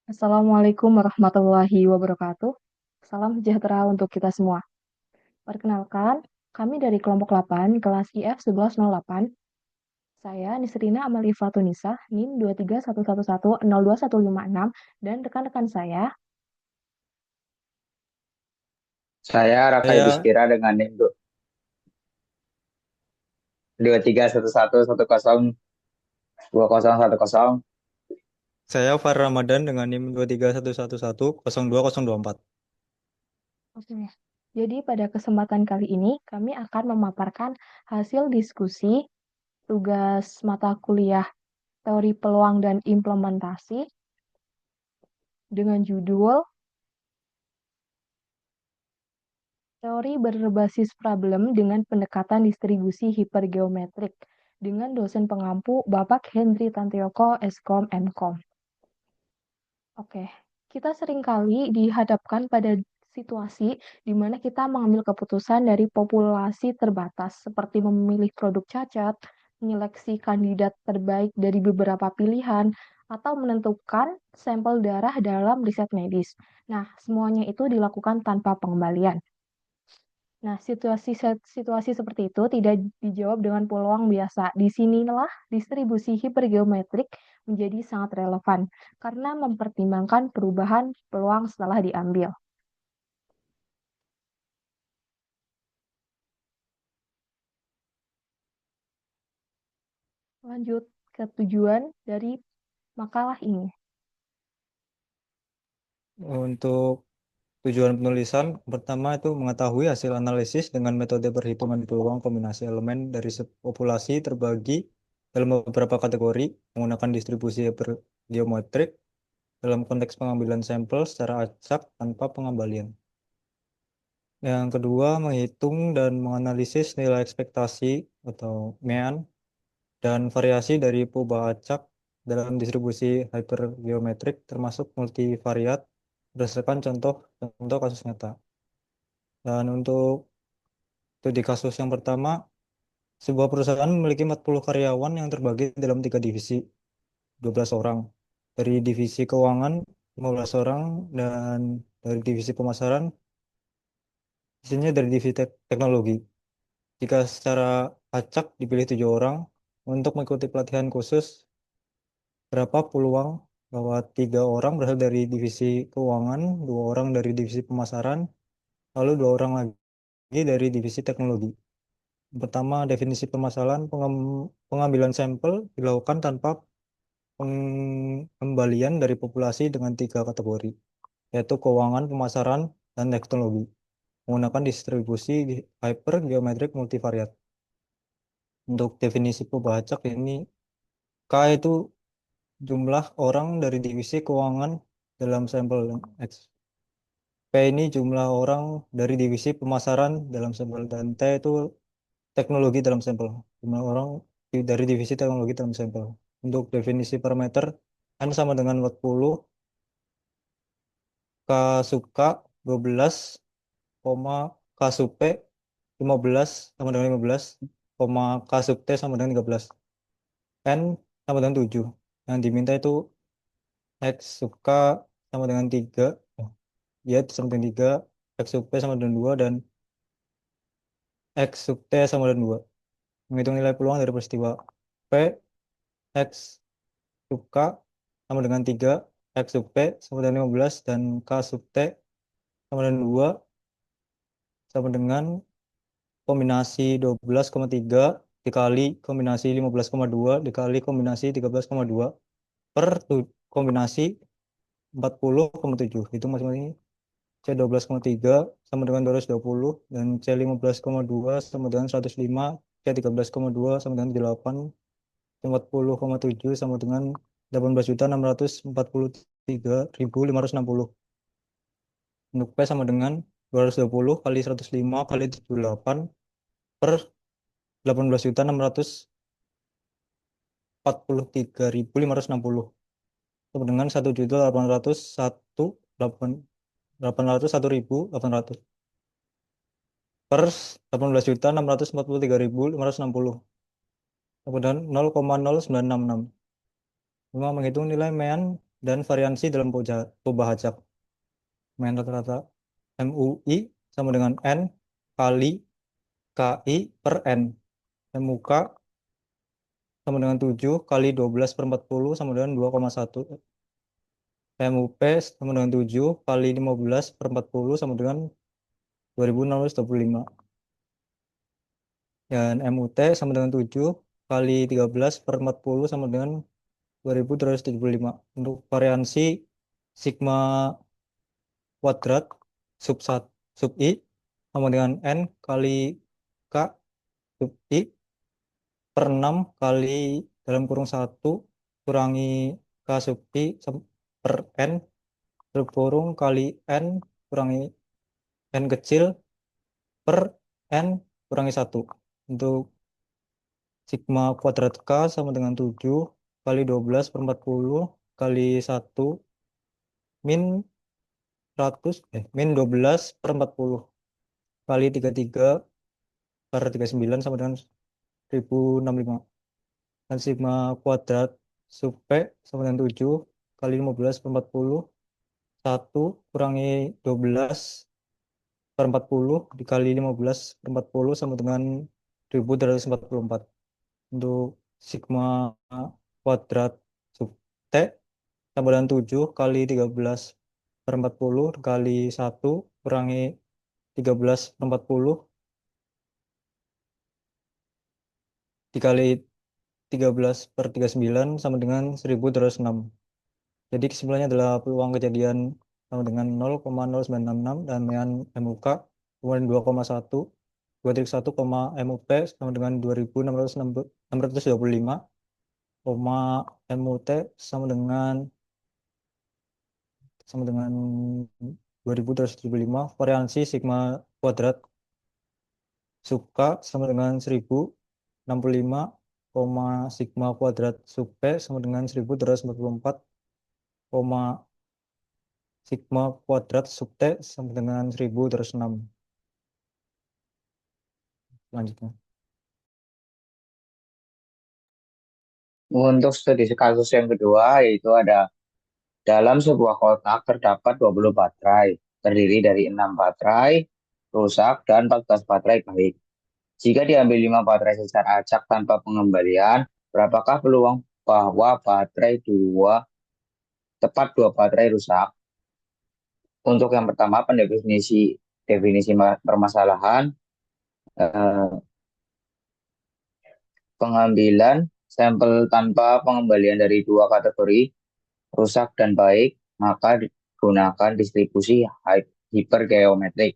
Assalamualaikum warahmatullahi wabarakatuh. Salam sejahtera untuk kita semua. Perkenalkan, kami dari kelompok 8, kelas IF 1108. Saya Nisrina Amalia Fatunisa, NIM 23111025156, dan rekan-rekan saya. Saya Raka Saya Yudhistira dengan NIM 2311102010. saya Far Ramadan dengan NIM 23111020024. Oke. Jadi pada kesempatan kali ini kami akan memaparkan hasil diskusi tugas mata kuliah Teori Peluang dan Implementasi dengan judul Teori berbasis problem dengan pendekatan distribusi hipergeometrik dengan dosen pengampu Bapak Hendri Tantioko, Eskom, Mkom. Oke, kita seringkali dihadapkan pada situasi di mana kita mengambil keputusan dari populasi terbatas, seperti memilih produk cacat, menyeleksi kandidat terbaik dari beberapa pilihan, atau menentukan sampel darah dalam riset medis. Nah, semuanya itu dilakukan tanpa pengembalian. Nah, situasi seperti itu tidak dijawab dengan peluang biasa. Disinilah distribusi hipergeometrik menjadi sangat relevan karena mempertimbangkan perubahan peluang setelah diambil. Lanjut ke tujuan dari makalah ini. Untuk tujuan penulisan, pertama itu mengetahui hasil analisis dengan metode perhitungan peluang kombinasi elemen dari populasi terbagi dalam beberapa kategori menggunakan distribusi geometrik dalam konteks pengambilan sampel secara acak tanpa pengembalian. Yang kedua, menghitung dan menganalisis nilai ekspektasi atau MEAN dan variasi dari perubahan acak dalam distribusi hypergeometrik termasuk multivariat berdasarkan contoh kasus nyata. Dan untuk studi kasus yang pertama, sebuah perusahaan memiliki 40 karyawan yang terbagi dalam tiga divisi, 12 orang. Dari divisi keuangan, 15 orang, dan dari divisi pemasaran, isinya dari divisi teknologi. Jika secara acak dipilih 7 orang untuk mengikuti pelatihan khusus, berapa peluang bahwa 3 orang berasal dari divisi keuangan, 2 orang dari divisi pemasaran, lalu 2 orang lagi dari divisi teknologi. Pertama, definisi permasalahan pengambilan sampel dilakukan tanpa pengembalian dari populasi dengan tiga kategori, yaitu keuangan, pemasaran, dan teknologi, menggunakan distribusi hypergeometrik multivariat. Untuk definisi pembacak ini, K itu jumlah orang dari divisi keuangan dalam sampel X. P ini jumlah orang dari divisi pemasaran dalam sampel dan T itu teknologi dalam sampel. Jumlah orang dari divisi teknologi dalam sampel. Untuk definisi parameter N sama dengan 40, K sub K 12, K sub P 15 sama dengan 15, K sub T sama dengan 13. N sama dengan 7. Yang diminta itu X sub K sama dengan 3, Y sama dengan 3, X sub P sama dengan 2, dan X sub T sama dengan 2. Menghitung nilai peluang dari peristiwa P, X sub K sama dengan 3, X sub P sama dengan 15, dan K sub T sama dengan 2, sama dengan kombinasi 12,3 dikali kombinasi 15,2 dikali kombinasi 13,2 per kombinasi 40,7. Itu masing-masing C 12,3 sama dengan 220, dan C 15,2 sama dengan 105, C 13,2 sama dengan 8, C 40,7 sama dengan 18.643.560. Untuk P sama dengan 220 kali 105 kali 78 per 18.643.560, sama dengan 1.801.801.800 per 18.643.560, sama dengan 0,0966. Cuma menghitung nilai MEAN dan variansi dalam perubahan hajak. Main rata-rata MUI sama dengan N kali KI per N. MUK sama dengan 7 kali 12 per 40 sama dengan 2,1. MUP sama dengan 7 kali 15 per 40 sama dengan 2625. Dan MUT sama dengan 7 kali 13 per 40 sama dengan 2375. Untuk variansi sigma kuadrat sub 1 sub I sama dengan N kali K sub I per 6 kali dalam kurung 1 kurangi K sub I per N kurung kali N kurangi N kecil per N kurangi 1. Untuk sigma kuadrat K sama dengan 7 kali 12 per 40 kali 1 min 100 min 12 per 40 kali 33 per 39 sama dengan 1065. Dan sigma kuadrat sub P sama dengan 7 kali 15 per 40 1 kurangi 12 per 40 dikali 15 per 40 sama dengan 1244. Untuk sigma kuadrat sub T sama dengan 7 kali 13 per 40 kali 1 kurangi 13 per 40 dikali 13 per 39 sama dengan 1206. Jadi kesimpulannya adalah peluang kejadian sama dengan 0,0966 dan dengan MUK kemudian 2,1 2,1, MUP sama dengan 2625, MUT sama dengan 2275. Variansi sigma kuadrat sub K sama dengan 1065, sigma kuadrat sub P sama dengan 1244, sigma kuadrat sub T sama dengan 1206. Selanjutnya. Untuk studi kasus yang kedua, yaitu ada dalam sebuah kotak terdapat 20 baterai, terdiri dari 6 baterai rusak dan 14 baterai baik. Jika diambil 5 baterai secara acak tanpa pengembalian, berapakah peluang bahwa tepat dua baterai rusak? Untuk yang pertama, definisi permasalahan, eh, pengambilan sampel tanpa pengembalian dari dua kategori rusak dan baik, maka gunakan distribusi hipergeometrik.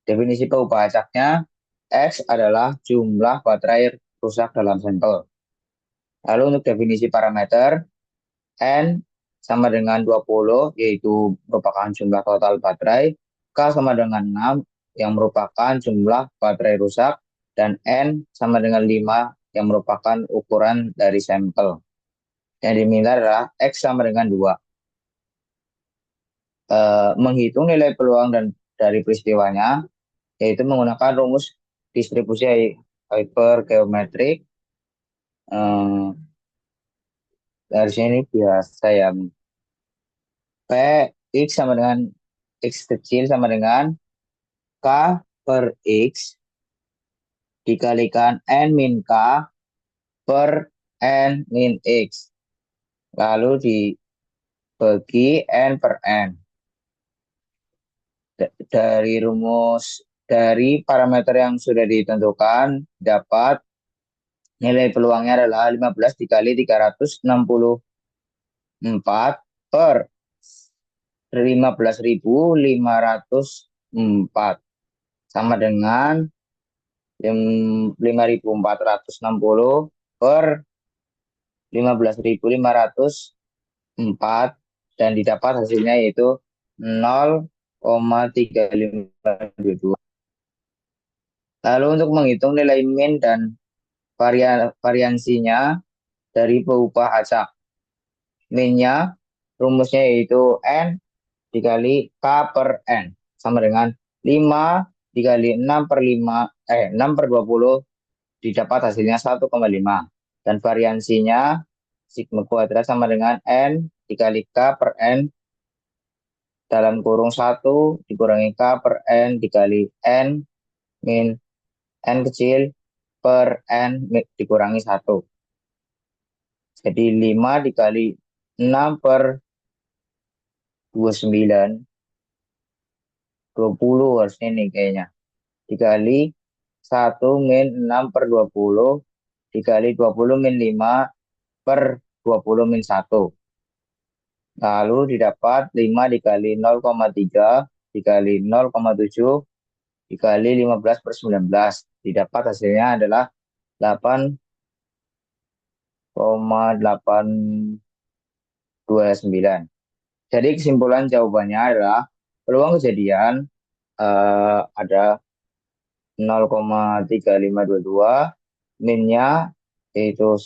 Definisi perubahan acaknya, X adalah jumlah baterai rusak dalam sampel. Lalu untuk definisi parameter, N sama dengan 20, yaitu merupakan jumlah total baterai, K sama dengan 6, yang merupakan jumlah baterai rusak, dan N sama dengan 5, yang merupakan ukuran dari sampel. Yang diminta adalah X sama dengan 2. Menghitung nilai peluang dan dari peristiwanya, yaitu menggunakan rumus distribusi hypergeometrik. Dari sini biasa ya, P X sama dengan X kecil sama dengan K per X dikalikan N min K per N min X. Lalu dibagi N per N. Dari parameter yang sudah ditentukan, dapat nilai peluangnya adalah 15 dikali 364 per 15.504 sama dengan 5.460 per 15.504 dan didapat hasilnya yaitu 0,3522. Lalu untuk menghitung nilai min dan variansinya dari perubahan acak. Minnya rumusnya yaitu N dikali K per N sama dengan 5 dikali 6 per 20 didapat hasilnya 1,5. Dan variansinya sigma kuadrat sama dengan N dikali K per N dalam kurung 1 dikurangi K per N dikali N min N kecil per N dikurangi 1. Jadi 5 dikali 6 per 29, 20 harusnya ini kayaknya. Dikali 1 min 6 per 20, dikali 20 min 5 per 20 min 1. Lalu didapat 5 dikali 0,3 dikali 0,7 dikali 15 per 19. Didapat hasilnya adalah 8,829. Jadi kesimpulan jawabannya adalah peluang kejadian ada 0,3522, minnya yaitu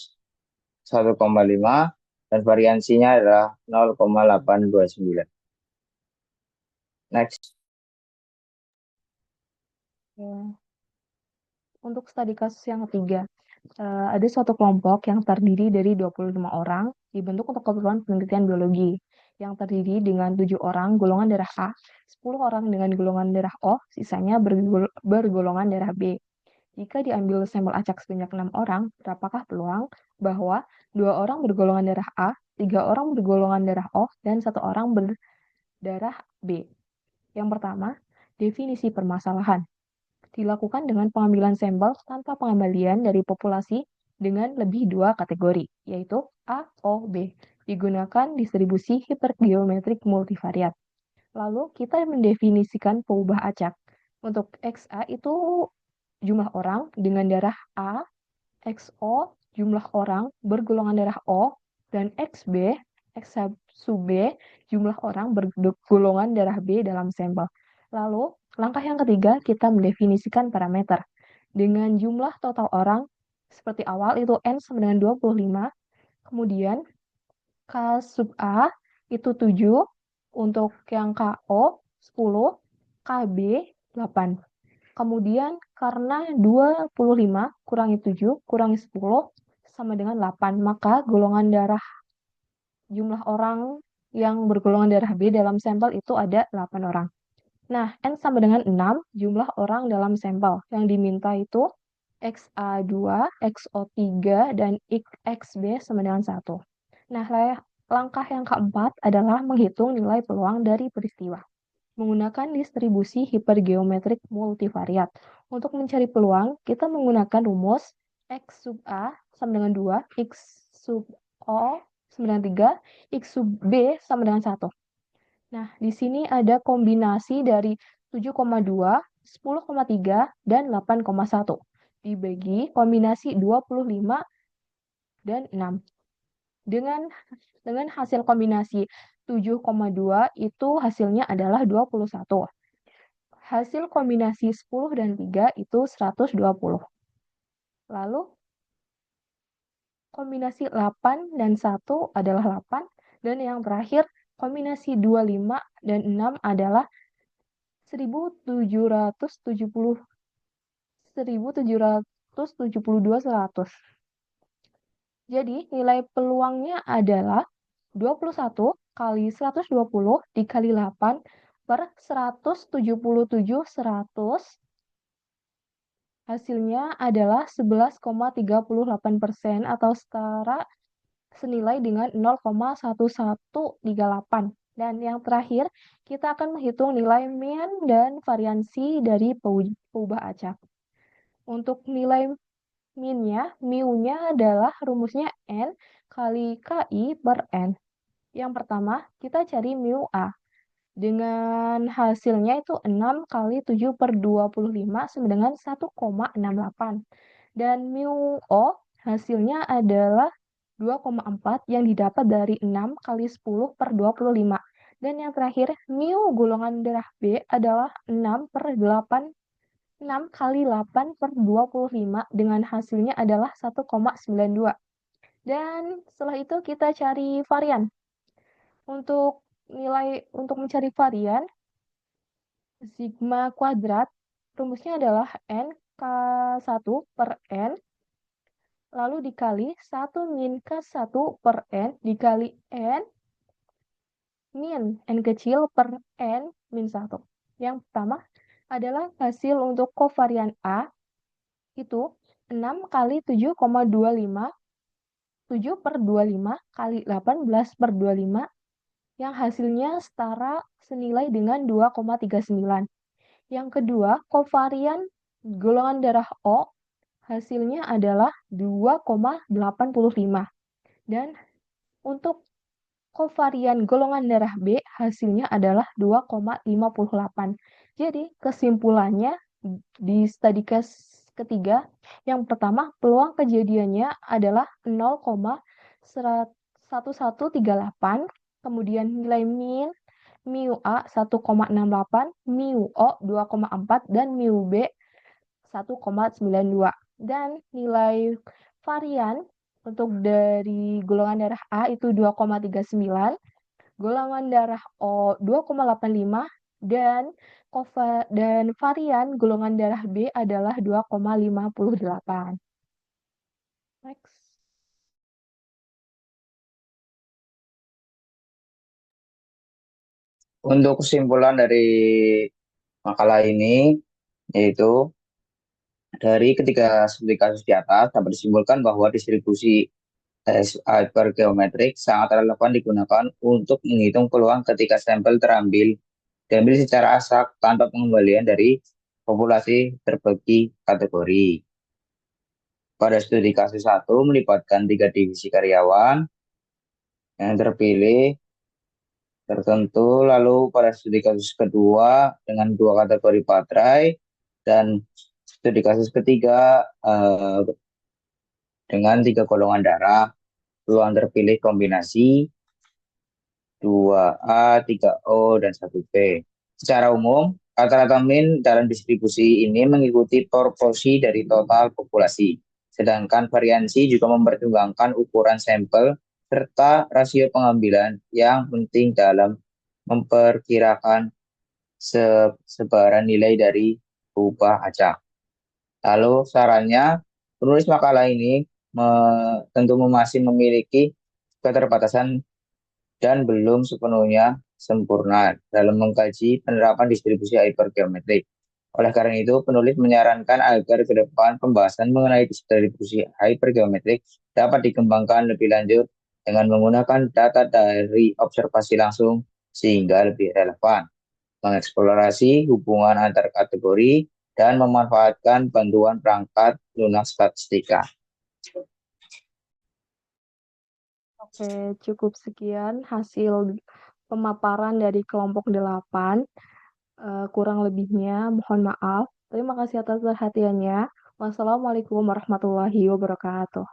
1,5 dan variansinya adalah 0,829. Next. Untuk studi kasus yang ketiga, ada suatu kelompok yang terdiri dari 25 orang dibentuk untuk keperluan penelitian biologi yang terdiri dengan 7 orang golongan darah A, 10 orang dengan golongan darah O, sisanya bergolongan darah B. Jika diambil sampel acak sebanyak 6 orang, berapakah peluang bahwa 2 orang bergolongan darah A, 3 orang bergolongan darah O, dan 1 orang berdarah B? Yang pertama, definisi permasalahan. Dilakukan dengan pengambilan sampel tanpa pengembalian dari populasi dengan lebih 2 kategori, yaitu A, O, B. Digunakan distribusi hipergeometrik multivariat. Lalu kita mendefinisikan peubah acak. Untuk XA itu jumlah orang dengan darah A, XO jumlah orang bergolongan darah O, dan XB, X sub B jumlah orang bergolongan darah B dalam sampel. Lalu langkah yang ketiga, kita mendefinisikan parameter. Dengan jumlah total orang, seperti awal itu N sama dengan 25, kemudian K sub A itu 7, untuk yang KO 10, KB 8. Kemudian karena 25 kurangi 7 kurangi 10 sama dengan 8, maka golongan darah jumlah orang yang bergolongan darah B dalam sampel itu ada 8 orang. Nah, N sama dengan 6 jumlah orang dalam sampel. Yang diminta itu XA2, XO3, dan XB sama dengan 1. Nah, langkah yang keempat adalah menghitung nilai peluang dari peristiwa. Menggunakan distribusi hipergeometrik multivariat. Untuk mencari peluang, kita menggunakan rumus X sub A sama dengan 2, X sub O sama dengan 3, X sub B sama dengan 1. Nah, di sini ada kombinasi dari 7,2, 10,3, dan 8,1. Dibagi kombinasi 25 dan 6. Dengan hasil kombinasi 7,2 itu hasilnya adalah 21. Hasil kombinasi 10 dan 3 itu 120. Lalu kombinasi 8 dan 1 adalah 8. Dan yang terakhir kombinasi 25 dan 6 adalah 1772 100. Jadi nilai peluangnya adalah 21 kali 120 dikali 8 per 177 100. Hasilnya adalah 11,38% atau setara senilai dengan 0,1138. Dan yang terakhir, kita akan menghitung nilai mean dan variansi dari peubah acak. Untuk nilai mean-nya, mu-nya adalah rumusnya N kali KI per N. Yang pertama, kita cari mu A. Dengan hasilnya itu 6 kali 7 per 25 sama dengan 1,68. Dan mu O hasilnya adalah 2,4 yang didapat dari 6 kali 10 per 25. Dan yang terakhir, mu golongan darah B adalah 6 per 8, 6 kali 8 per 25 dengan hasilnya adalah 1,92. Dan setelah itu kita cari varian. Untuk mencari varian, sigma kuadrat, rumusnya adalah N K1 per N, lalu dikali 1 min K1 per N dikali N min N kecil per N min 1. Yang pertama adalah hasil untuk kovarian A itu 6 kali 7,25, 7 per 25 kali 18 per 25 yang hasilnya setara senilai dengan 2,39. Yang kedua, kovarian golongan darah O hasilnya adalah 2,85. Dan untuk kovarian golongan darah B hasilnya adalah 2,58. Jadi kesimpulannya di study case ketiga, yang pertama peluang kejadiannya adalah 0,1138, kemudian nilai min mu A 1,68, mu O 2,4, dan mu B 1,92. Dan nilai varian untuk dari golongan darah A itu 2,39, golongan darah O 2,85, dan varian golongan darah B adalah 2,58. Next. Untuk kesimpulan dari makalah ini, yaitu dari ketiga studi kasus di atas dapat disimpulkan bahwa distribusi hypergeometrik sangat relevan digunakan untuk menghitung peluang ketika sampel diambil secara asak tanpa pengembalian dari populasi terbagi kategori. Pada studi kasus 1 melibatkan 3 divisi karyawan yang terpilih tertentu, lalu pada studi kasus kedua dengan 2 kategori baterai, dan studi kasus ketiga dengan 3 golongan darah, peluang terpilih kombinasi 2A, 3O, dan 1B. Secara umum, rata-rata min dalam distribusi ini mengikuti proporsi dari total populasi, sedangkan variansi juga mempertimbangkan ukuran sampel serta rasio pengambilan yang penting dalam memperkirakan sebaran nilai dari ubah acak. Lalu sarannya, penulis makalah ini tentu masih memiliki keterbatasan dan belum sepenuhnya sempurna dalam mengkaji penerapan distribusi hypergeometrik. Oleh karena itu, penulis menyarankan agar ke depan pembahasan mengenai distribusi hypergeometrik dapat dikembangkan lebih lanjut dengan menggunakan data dari observasi langsung sehingga lebih relevan, mengeksplorasi hubungan antar kategori, dan memanfaatkan bantuan perangkat lunak statistika. Oke, cukup sekian hasil pemaparan dari kelompok 8. Kurang lebihnya mohon maaf. Terima kasih atas perhatiannya. Wassalamualaikum warahmatullahi wabarakatuh.